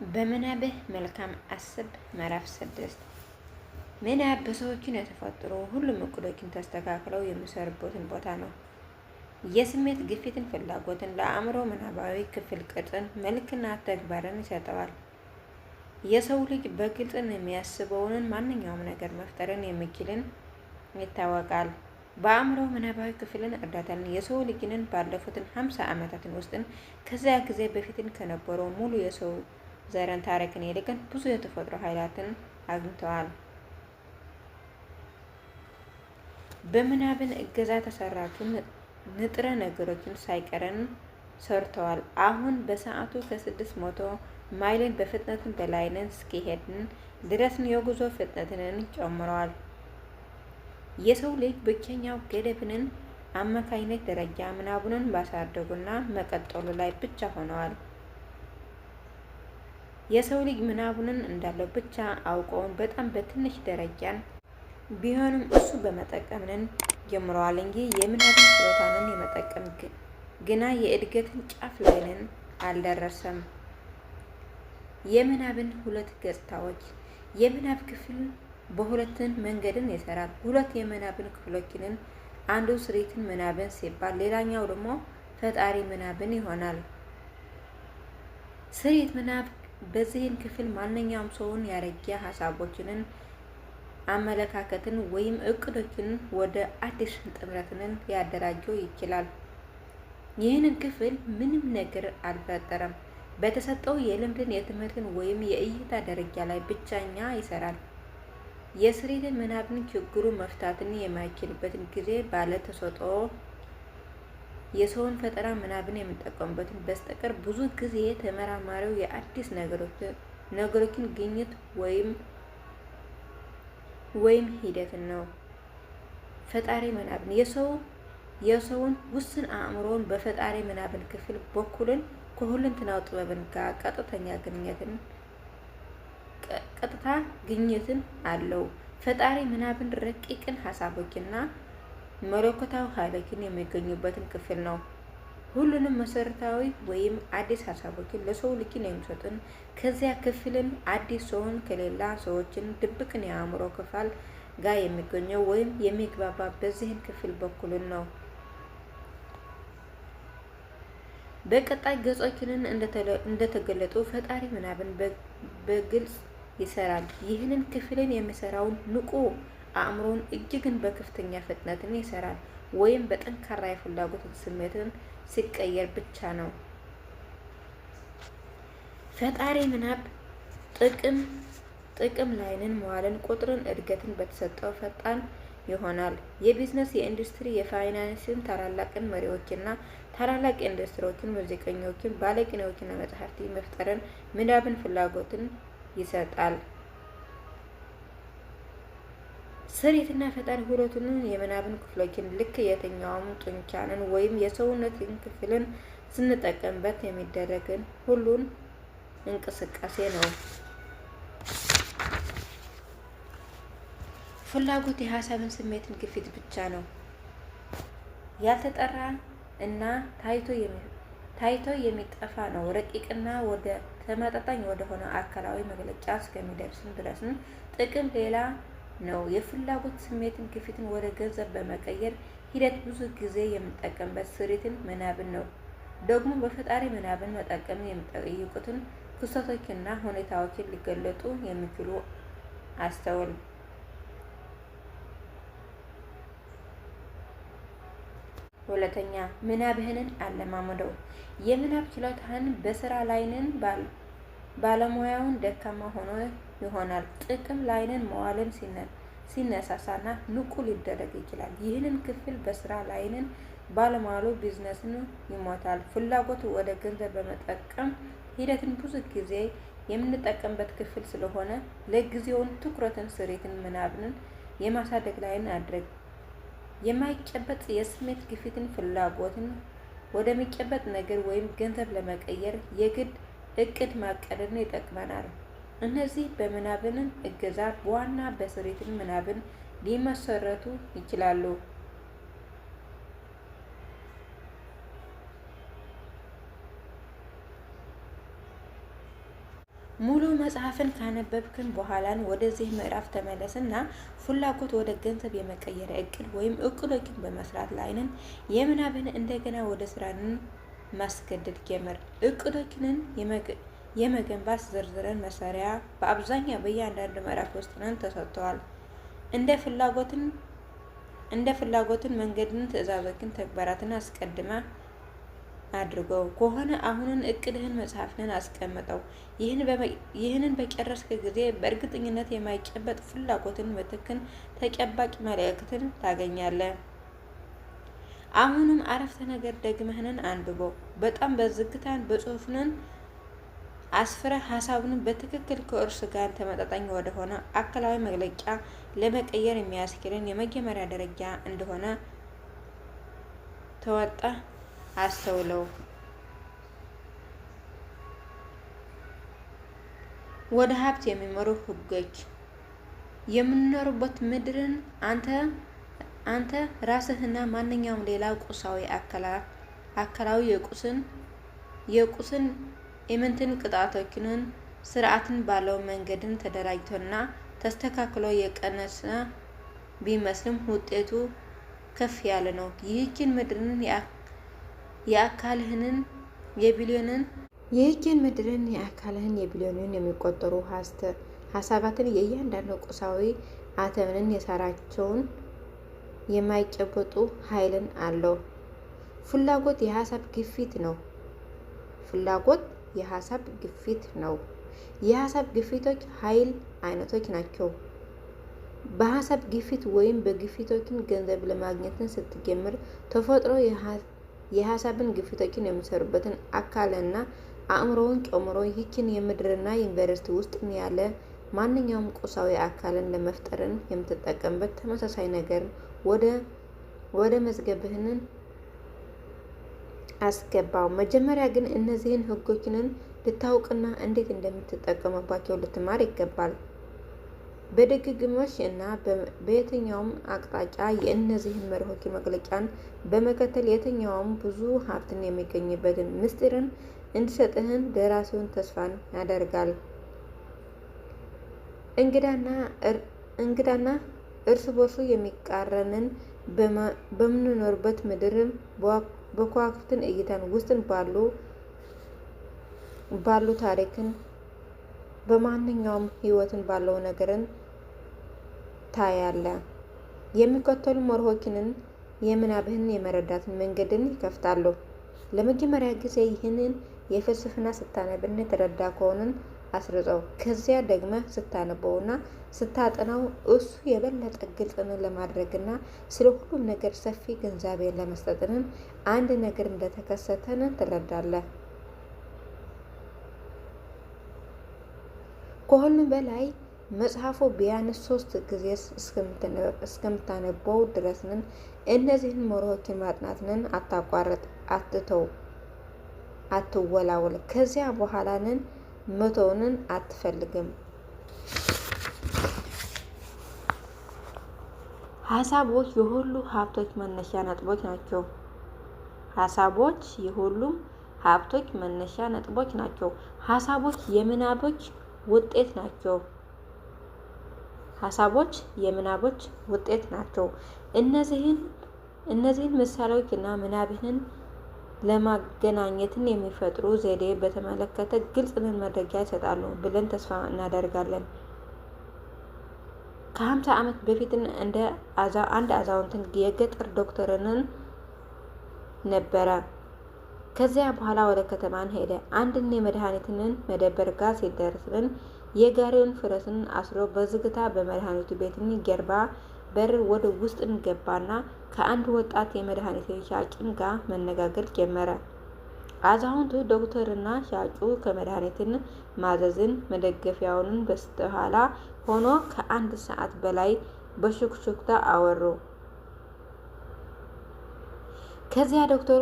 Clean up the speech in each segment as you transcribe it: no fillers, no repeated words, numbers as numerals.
በምናብህ መልካም አስብ። ምዕራፍ 6 ምናብ በሰዎችን የተፈጠሩ ሁሉም እቅዶችን ተስተካክለው የሚሰሩበትን ቦታ ነው። የስሜት ግፊትን፣ ፍላጎትን፣ ለአእምሮ ምናባዊ ክፍል ቅርጽን፣ መልክና ተግባርን ይሰጠዋል። የሰው ልጅ በግልጽ የሚያስበውን ማንኛውም ነገር መፍጠርን የሚችልን ይታወቃል። በአእምሮ ምናባዊ ክፍልን እርዳታን የሰው ልጅንን ባለፉትን 50 ዓመታትን ውስጥን ከዚያ ጊዜ በፊትን ከነበረው ሙሉ የሰው ዘረን ታሪክን ይልቅን ብዙ የተፈጥሮ ኃይላትን አግኝተዋል። በምናብን እገዛ ተሰራጩ ንጥረ ነገሮችን ሳይቀረን ሰርተዋል። አሁን በሰዓቱ ከ600 ማይልን በፍጥነትን በላይነን እስኪሄድን ድረስን የጉዞ ፍጥነትን ጨምረዋል። የሰው ልጅ ብቸኛው ገደብንን አማካኝነት ደረጃ ምናቡንን ባሳደጉና መቀጠሉ ላይ ብቻ ሆነዋል። የሰው ልጅ ምናቡንን እንዳለው ብቻ አውቀውን በጣም በትንሽ ደረጃን ቢሆንም እሱ በመጠቀምን ጀምረዋል እንጂ የምናብን ችሎታንን የመጠቀም ግና የእድገትን ጫፍ ላይንን አልደረሰም። የምናብን ሁለት ገጽታዎች። የምናብ ክፍል በሁለትን መንገድን ይሰራል። ሁለት የምናብን ክፍሎችንን አንዱ ስሪትን ምናብን ሲባል ሌላኛው ደግሞ ፈጣሪ ምናብን ይሆናል። ስሪት ምናብ በዚህን ክፍል ማንኛውም ሰውን ያረጃ ሀሳቦችንን፣ አመለካከትን ወይም እቅዶችን ወደ አዲስ ጥምረትን ሊያደራጀው ይችላል። ይህንን ክፍል ምንም ነገር አልፈጠረም። በተሰጠው የልምድን፣ የትምህርትን ወይም የእይታ ደረጃ ላይ ብቻኛ ይሰራል። የስሪትን ምናብን ችግሩ መፍታትን የማይችልበትን ጊዜ ባለ ተሰጥኦ የሰውን ፈጠራ ምናብን የሚጠቀሙበትን በስተቀር ብዙ ጊዜ ተመራማሪው የአዲስ ነገሮችን ግኝት ወይም ሂደትን ነው። ፈጣሪ ምናብን የሰውን ውስን አእምሮን በፈጣሪ ምናብን ክፍል በኩልን ከሁለንተናው ጥበብን ጋር ቀጥታ ግኝትን አለው። ፈጣሪ ምናብን ረቂቅን ሀሳቦችና መለኮታዊ ኃይሎችን የሚገኙበትን ክፍል ነው። ሁሉንም መሰረታዊ ወይም አዲስ ሀሳቦችን ለሰው ልጅን የሚሰጡን ከዚያ ክፍልን አዲስ ሰውን ከሌላ ሰዎችን ድብቅን የአእምሮ ክፍል ጋር የሚገኘው ወይም የሚግባባ በዚህን ክፍል በኩልን ነው። በቀጣይ ገጾችንን እንደተገለጡ ፈጣሪ ምናብን በግልጽ ይሰራል። ይህንን ክፍልን የሚሰራውን ንቁ አእምሮን እጅግን በከፍተኛ ፍጥነትን ይሰራል ወይም በጠንካራ የፍላጎት ስሜትን ሲቀየር ብቻ ነው። ፈጣሪ ምናብ ጥቅም ላይንን መዋልን ቁጥርን እድገትን በተሰጠው ፈጣን ይሆናል። የቢዝነስ፣ የኢንዱስትሪ፣ የፋይናንስን ታላላቅን መሪዎችና ታላላቅ ኢንዱስትሪዎችን፣ ሙዚቀኞችን፣ ባለቅኔዎችና መጽሐፍት መፍጠርን ምናብን ፍላጎትን ይሰጣል። ስሪትና ፈጣሪ ሁለቱንም የምናብን ክፍሎችን ልክ የትኛውም ጡንቻንን ወይም የሰውነትን ክፍልን ስንጠቀምበት የሚደረግን ሁሉን እንቅስቃሴ ነው። ፍላጎት የሀሳብን ስሜትን ግፊት ብቻ ነው። ያልተጠራ እና ታይቶ የሚጠፋ ነው። ረቂቅና ወደ ተመጣጣኝ ወደ ሆነ አካላዊ መግለጫ እስከሚደርስን ድረስን ጥቅም ሌላ ነው። የፍላጎት ስሜትን ግፊትን ወደ ገንዘብ በመቀየር ሂደት ብዙ ጊዜ የምንጠቀምበት ስሪትን ምናብን ነው። ደግሞ በፈጣሪ ምናብን መጠቀም የሚጠይቁትን ክስተቶችና ሁኔታዎችን ሊገለጡ የሚችሉ አስተውል። ሁለተኛ፣ ምናብህንን አለማመደው። የምናብ ችሎታህን በስራ ላይንን ባለሙያውን ደካማ ሆኖ ይሆናል። ጥቅም ላይንን መዋልን ሲነሳሳና ንቁ ሊደረግ ይችላል። ይህንን ክፍል በስራ ላይንን ባለሙያሉ ቢዝነስን ይሞታል። ፍላጎቱ ወደ ገንዘብ በመጠቀም ሂደትን ብዙ ጊዜ የምንጠቀምበት ክፍል ስለሆነ ለጊዜውን ትኩረትን ስሪትን ምናብንን የማሳደግ ላይን አድርግ። የማይጨበጥ የስሜት ግፊትን ፍላጎትን ወደሚጨበጥ ነገር ወይም ገንዘብ ለመቀየር የግድ እቅድ ማቀድን ይጠቅመናል። እነዚህ በምናብን እገዛ በዋና በስሪትን ምናብን ሊመሰረቱ ይችላሉ። ሙሉ መጽሐፍን ካነበብክን በኋላን ወደዚህ ምዕራፍ ተመለስና ፍላጎት ወደ ገንዘብ የመቀየር እቅድ ወይም እቅዶችን በመስራት ላይንን የምናብን እንደገና ወደ ስራንን ማስገደድ ጀመር። እቅዶችንን የመገንባት ዝርዝርን መሳሪያ በአብዛኛው በእያንዳንዱ ምዕራፍ ውስጥ ተሰጥተዋል። እንደ ፍላጎትን መንገድን፣ ትዕዛዞችን፣ ተግባራትን አስቀድማ አድርገው ከሆነ አሁንን እቅድህን መጽሐፍን አስቀምጠው። ይህንን በጨረስክ ጊዜ በእርግጠኝነት የማይጨበጥ ፍላጎትን ምትክን ተጨባጭ መልእክትን ታገኛለህ። አሁንም አረፍተ ነገር ደግመህንን አንብበው። በጣም በዝግታን በጽሁፍንን አስፍረህ ሀሳቡን በትክክል ከእርሱ ጋር ተመጣጣኝ ወደሆነ አካላዊ መግለጫ ለመቀየር የሚያስችልን የመጀመሪያ ደረጃ እንደሆነ ተወጣ አስተውለው። ወደ ሀብት የሚመሩ ህጎች። የምንኖርበት ምድርን አንተ ራስህና ማንኛውም ሌላ ቁሳዊ አካላዊ የቁስን ኢምንትን ቅጣቶችንን ስርዓትን ባለው መንገድን ተደራጅቶና ተስተካክሎ የቀነሰ ቢመስልም ውጤቱ ከፍ ያለ ነው። ይህችን ምድርን የአካልህን የቢሊዮንን የሚቆጠሩ ሀሳባትን የእያንዳንዱ ቁሳዊ አተምን የሰራቸውን የማይጨበጡ ኃይልን አለው። ፍላጎት የሀሳብ ግፊት ነው። የሀሳብ ግፊቶች ኃይል አይነቶች ናቸው። በሀሳብ ግፊት ወይም በግፊቶችን ገንዘብ ለማግኘትን ስትጀምር ተፈጥሮ የሀሳብን ግፊቶችን የሚሰሩበትን አካልና አእምሮውን ጨምሮ ይህችን የምድርና ዩኒቨርሲቲ ውስጥ ያለ ማንኛውም ቁሳዊ አካልን ለመፍጠርን የምትጠቀምበት ተመሳሳይ ነገር ወደ መዝገብህንን አስገባው። መጀመሪያ ግን እነዚህን ህጎችንን ልታውቅና እንዴት እንደምትጠቀምባቸው ልትማር ይገባል። በድግግሞሽ እና በየትኛውም አቅጣጫ የእነዚህን መርሆች መግለጫን በመከተል የትኛውም ብዙ ሀብትን የሚገኝበትን ምስጢርን እንዲሰጥህን ደራሲውን ተስፋን ያደርጋል። እንግዳና እርስ በርሱ የሚቃረንን በምንኖርበት ምድርን በከዋክብትን እይታን ውስጥን ባሉ ታሪክን በማንኛውም ህይወትን ባለው ነገርን ታያለ። የሚከተሉ መርሆችንን የምናብህን የመረዳትን መንገድን ይከፍታሉ። ለመጀመሪያ ጊዜ ይህንን የፍልስፍና ስታነብና የተረዳ ከሆንን አስርጸው። ከዚያ ደግመ ስታነበውና ስታጠናው እሱ የበለጠ ግልጽን ለማድረግና ስለ ሁሉም ነገር ሰፊ ግንዛቤን ለመስጠትን አንድ ነገር እንደተከሰተን ትረዳለህ። ከሁሉም በላይ መጽሐፉ ቢያንስ 3 ጊዜ እስከምታነበው ድረስንን እነዚህን መርሆችን ማጥናትንን አታቋርጥ፣ አትተው፣ አትወላወል። ከዚያ በኋላንን መተውንን አትፈልግም። ሀሳቦች የሁሉ ሀብቶች መነሻ ነጥቦች ናቸው። ሀሳቦች የምናቦች ውጤት ናቸው። እነዚህን ምሳሌዎች እና ምናብህን ለማገናኘትን የሚፈጥሩ ዘዴ በተመለከተ ግልጽ መረጃ ይሰጣሉ ብለን ተስፋ እናደርጋለን። ከ50 ዓመት በፊት እንደ አንድ አዛውንትን የገጠር ዶክተርን ነበረ። ከዚያ በኋላ ወደ ከተማን ሄደ። አንድን የመድኃኒትን መደብር ጋር ሲደርስን የጋሪውን ፈረስን አስሮ በዝግታ በመድኃኒቱ ቤትን ጀርባ በር ወደ ውስጥ ገባና ከአንድ ወጣት የመድኃኒት ሻጭን ጋር መነጋገር ጀመረ። አዛውንቱ ዶክተርና ሻጩ ከመድኃኒትን ማዘዝን መደገፊያውን በስተኋላ ሆኖ ከ1 ሰዓት በላይ በሹክሹክታ አወሩ። ከዚያ ዶክተሩ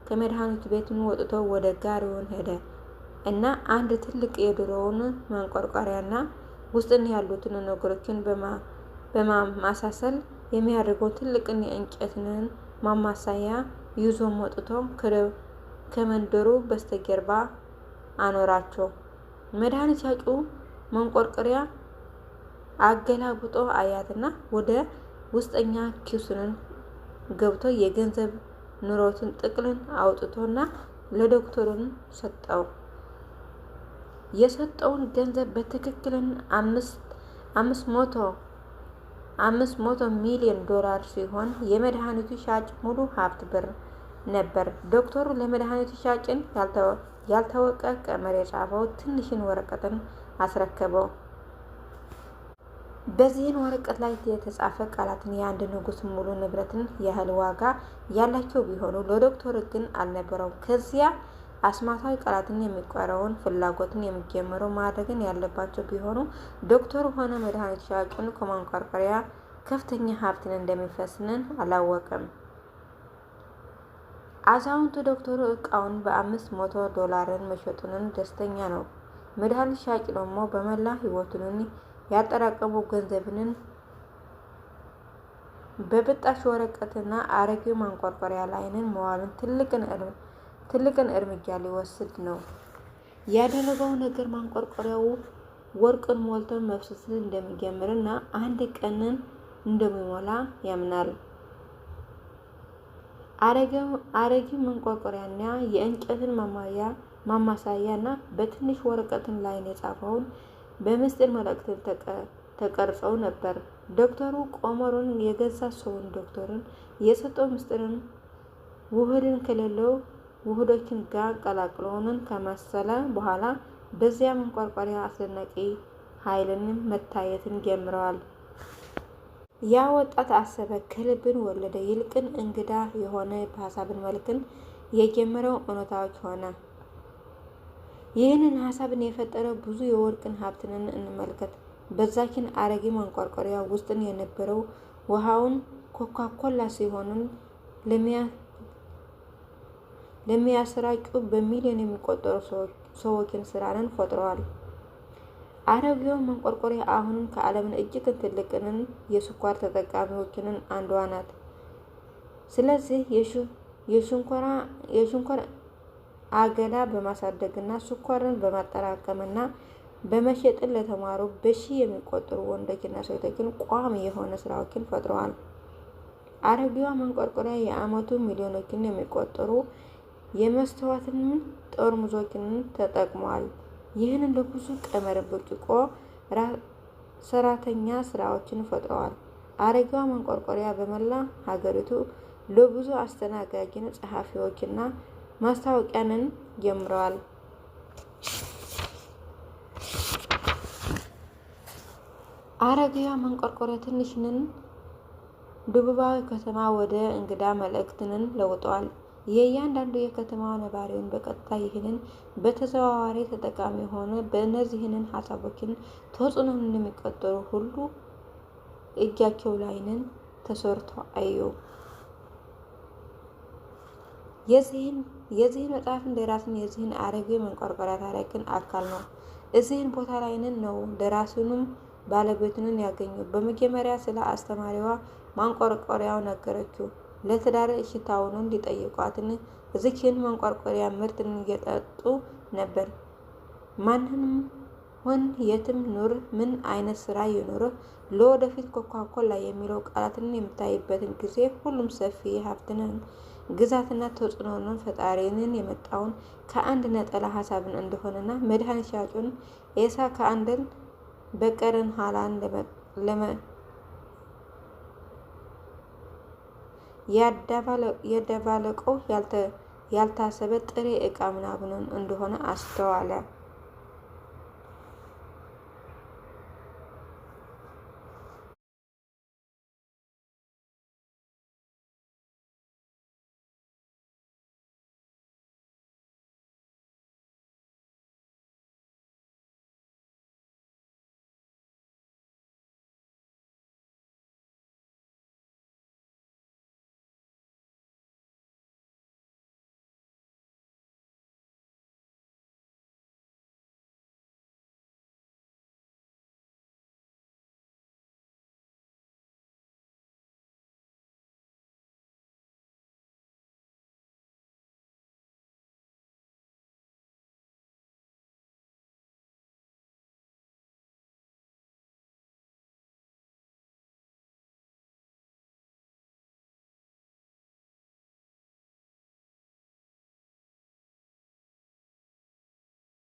ከመድኃኒቱ ቤቱን ወጥቶ ወደ ጋሪውን ሄደ እና አንድ ትልቅ የድሮውን ማንቆርቆሪያና ውስጥን ያሉትን ነገሮችን በማማሳሰል የሚያደርገው ትልቅን የእንጨትን ማማሳያ ይዞ ወጥቶ ከመንደሩ በስተጀርባ አኖራቸው። መድኃኒት ሻጩ መንቆርቆሪያ አገላብጦ አያትና ወደ ውስጠኛ ኪሱን ገብቶ የገንዘብ ኑሮትን ጥቅልን አውጥቶና ለዶክተሩን ሰጠው። የሰጠውን ገንዘብ በትክክልን 500 ሚሊዮን ዶላር ሲሆን የመድኃኒቱ ሻጭ ሙሉ ሀብት ብር ነበር። ዶክተሩ ለመድኃኒቱ ሻጭን ያልታወቀ ቀመር የጻፈው ትንሽን ወረቀትን አስረከበው። በዚህን ወረቀት ላይ የተጻፈ ቃላትን የአንድ ንጉሥ ሙሉ ንብረትን ያህል ዋጋ ያላቸው ቢሆኑ ለዶክተሩ ግን አልነበረውም። ከዚያ አስማታዊ ቃላትን የሚቆረውን ፍላጎትን የሚጀምሩ ማድረግን ያለባቸው ቢሆኑ ዶክተሩ ሆነ መድኃኒት ሻጩን ከማንቆርቆሪያ ከፍተኛ ሀብትን እንደሚፈስንን አላወቀም። አዛውንቱ ዶክተሩ እቃውን $500 መሸጡንን ደስተኛ ነው። መድኃኒት ሻጭ ደግሞ በመላ ሕይወቱን ያጠራቀመው ገንዘብንን በብጣሽ ወረቀትና አረጌው ማንቆርቆሪያ ላይንን መዋሉን ትልቅን እርምጃ ሊወስድ ነው። ያደረገው ነገር ማንቆርቆሪያው ወርቅን ሞልቶ መፍሰስን እንደሚጀምርና አንድ ቀንን እንደሚሞላ ያምናል። አረጌው መንቆርቆሪያና የእንጨትን ማማሳያና በትንሽ ወረቀትን ላይ የጻፈውን በምስጢር መልእክትን ተቀርጸው ነበር። ዶክተሩ ቆመሩን የገዛ ሰውን ዶክተርን የሰጠው ምስጢርን ውህድን ከሌለው ውህዶችን ጋር ቀላቅሎንን ከመሰለ በኋላ በዚያ መንቆርቆሪያ አስደናቂ ኃይልን መታየትን ጀምረዋል። ያ ወጣት አሰበ፣ ከልብን ወለደ። ይልቅን እንግዳ የሆነ በሀሳብን መልክን የጀመረው እውነታዎች ሆነ። ይህንን ሀሳብን የፈጠረው ብዙ የወርቅን ሀብትንን እንመልከት። በዛችን አረጌ ማንቆርቆሪያ ውስጥን የነበረው ውሃውን ኮካኮላ ሲሆንን ለሚያሰራጩ በሚሊዮን የሚቆጠሩ ሰዎችን ስራንን ፈጥረዋል። አረጌው መንቆርቆሪያ አሁንም ከዓለምን እጅግ ትልቅንን የስኳር ተጠቃሚዎችንን አንዷ ናት። ስለዚህ የሽንኮራ አገዳ በማሳደግና ስኳርን በማጠራቀምና በመሸጥን ለተማሩ በሺህ የሚቆጠሩ ወንዶችና ሴቶችን ቋሚ የሆነ ስራዎችን ፈጥረዋል። አረጌዋ መንቆርቆሪያ የዓመቱ ሚሊዮኖችን የሚቆጠሩ የመስታወትን ጠርሙሶችን ተጠቅመዋል። ይህንን ለብዙ ቀመር ብርጭቆ ሰራተኛ ስራዎችን ፈጥረዋል። አረጌዋ መንቆርቆሪያ በመላ ሀገሪቱ ለብዙ አስተናጋጅን ጸሐፊዎችና ማስታወቂያንን ጀምረዋል። አረጌዋ መንቆርቆሪያ ትንሽንን ደቡባዊ ከተማ ወደ እንግዳ መልእክትንን ለውጠዋል። የእያንዳንዱ የከተማው ነባሪውን በቀጥታ ይህንን በተዘዋዋሪ ተጠቃሚ ሆነ በእነዚህንን ሀሳቦችን ተጽዕኖን የሚቆጠሩ ሁሉ እጃቸው ላይንን ተሰርቶ አዩ። የዚህን መጽሐፍን ደራሲን የዚህን አረጌ መንቆርቆሪያ ታሪክን አካል ነው። እዚህን ቦታ ላይንን ነው ደራሲውንም ባለቤቱንን ያገኘው። በመጀመሪያ ስለ አስተማሪዋ ማንቆርቆሪያው ነገረችው። ለትዳር እሽታውን እንዲጠይቋትን እዚችን መንቆርቆሪያ ምርትን እየጠጡ ነበር። ማንንም ሆን የትም ኑር፣ ምን አይነት ስራ ይኑርህ፣ ለወደፊት ኮካኮላ የሚለው ቃላትን የምታይበትን ጊዜ ሁሉም ሰፊ ሀብትንን ግዛትና ተጽዕኖን ፈጣሪንን የመጣውን ከአንድ ነጠላ ሀሳብን እንደሆነና መድኃኒት ሻጩን ኤሳ ከአንድን በቀርን ሀላን ያደባለቀው ያልታሰበ ጥሬ ዕቃ ምናምኑን እንደሆነ አስተዋለ።